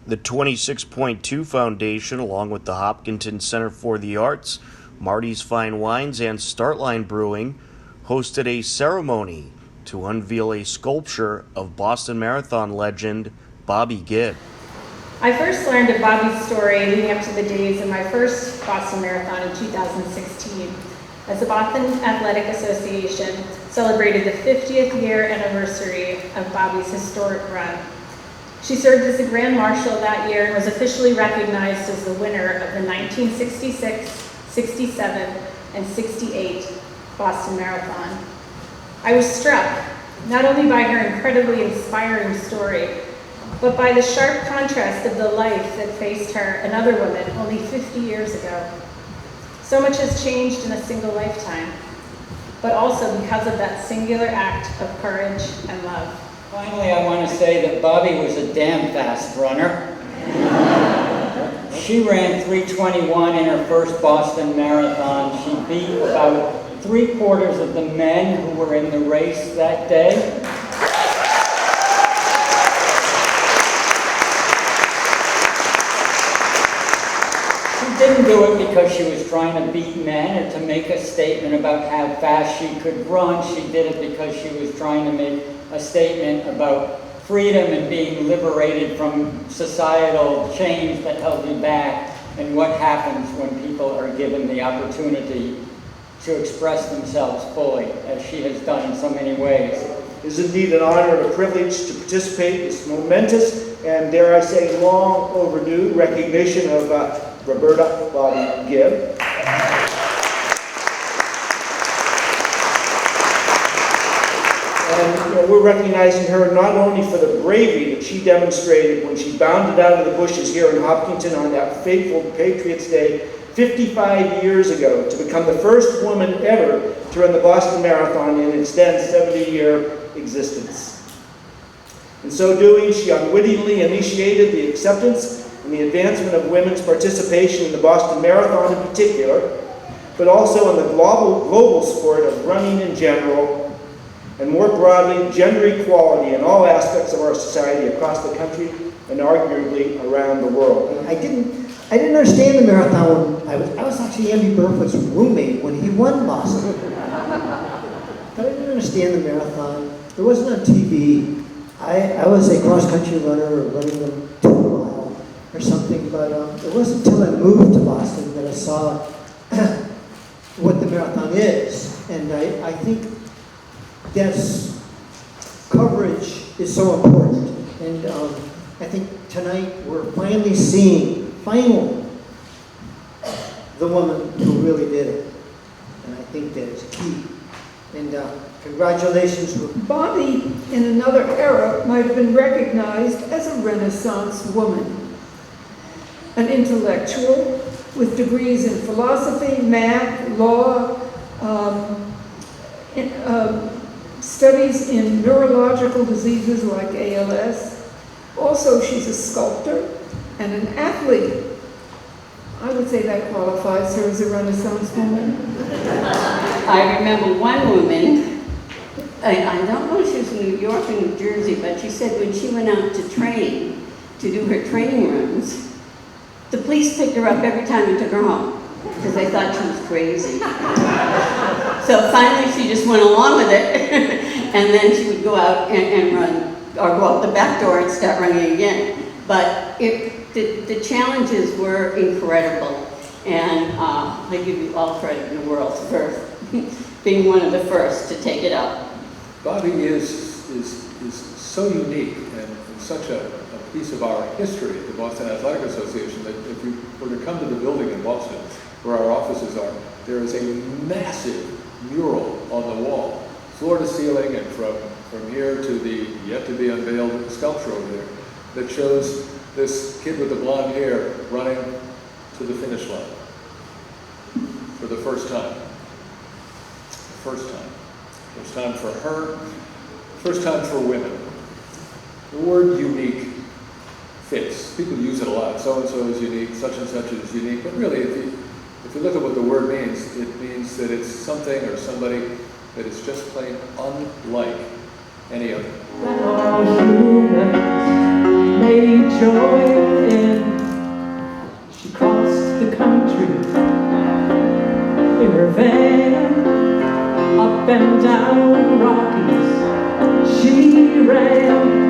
The 26.2 Foundation, along with the Hopkinton Center for the Arts, Marty's Fine Wines, and Startline Brewing, hosted a ceremony to unveil a sculpture of Boston Marathon legend Bobbi Gibb. I first learned of Bobbi's story leading up to the days of my first Boston Marathon in 2016, as the Boston Athletic Association celebrated the 50th year anniversary of Bobbi's historic run. She served as the Grand Marshal that year and was officially recognized as the winner of the 1966, 67, and 68 Boston Marathon. I was struck not only by her incredibly inspiring story, but by the sharp contrast of the life that faced her and other women only 50 years ago. So much has changed in a single lifetime, but also because of that singular act of courage and love. Finally, I want to say that Bobbi was a damn fast runner. She ran 3:21 in her first Boston Marathon. She beat about 3/4 of the men who were in the race that day. She didn't do it because she was trying to beat men or to make a statement about how fast she could run. She did it because she was trying to make a statement about freedom and being liberated from societal change that held you back, and what happens when people are given the opportunity to express themselves fully, as she has done in so many ways. It is indeed an honor and a privilege to participate in this momentous and, dare I say, long overdue recognition of Roberta Bobbi Gibb. And we're recognizing her not only for the bravery that she demonstrated when she bounded out of the bushes here in Hopkinton on that fateful Patriots' Day 55 years ago to become the first woman ever to run the Boston Marathon in its then 70-year existence. In so doing, she unwittingly initiated the acceptance and the advancement of women's participation in the Boston Marathon in particular, but also in the global sport of running in general, and more broadly, gender equality in all aspects of our society across the country and arguably around the world. I didn't understand the marathon. I was actually Andy Burfoot's roommate when he won Boston. But I didn't understand the marathon. It wasn't on TV. I was a cross-country runner or running them 2 mile or something, but it wasn't until I moved to Boston that I saw what the marathon is. And I think that's coverage is so important. And I think tonight we're finally seeing the woman who really did it. And I think that is key. And congratulations. Bobbi, in another era, might have been recognized as a Renaissance woman. An intellectual with degrees in philosophy, math, law, studies in neurological diseases like ALS. Also, she's a sculptor and an athlete. I would say that qualifies her as a Renaissance woman. I remember one woman, I don't know if she was in New York or New Jersey, but she said when she went out to train, to do her training runs, the police picked her up every time and took her home because they thought she was crazy. So finally she just went along with it, and then she would go out and run, or go out the back door and start running again. But the challenges were incredible, and I give you all credit in the world for being one of the first to take it up. Bobbi is so unique and such a piece of our history at the Boston Athletic Association that if you were to come to the building in Boston, where our offices are, there is a massive mural on the wall, floor to ceiling, and from here to the yet-to-be unveiled sculpture over there, that shows this kid with the blonde hair running to the finish line for the first time. First time. First time for her, first time for women. The word unique fits. People use it a lot. So-and-so is unique, such and such is unique, but really if you look at what the word means, it means that it's something or somebody that is just plain unlike any other. That all humans made joined in. She crossed the country in her van, up and down the Rockies she ran.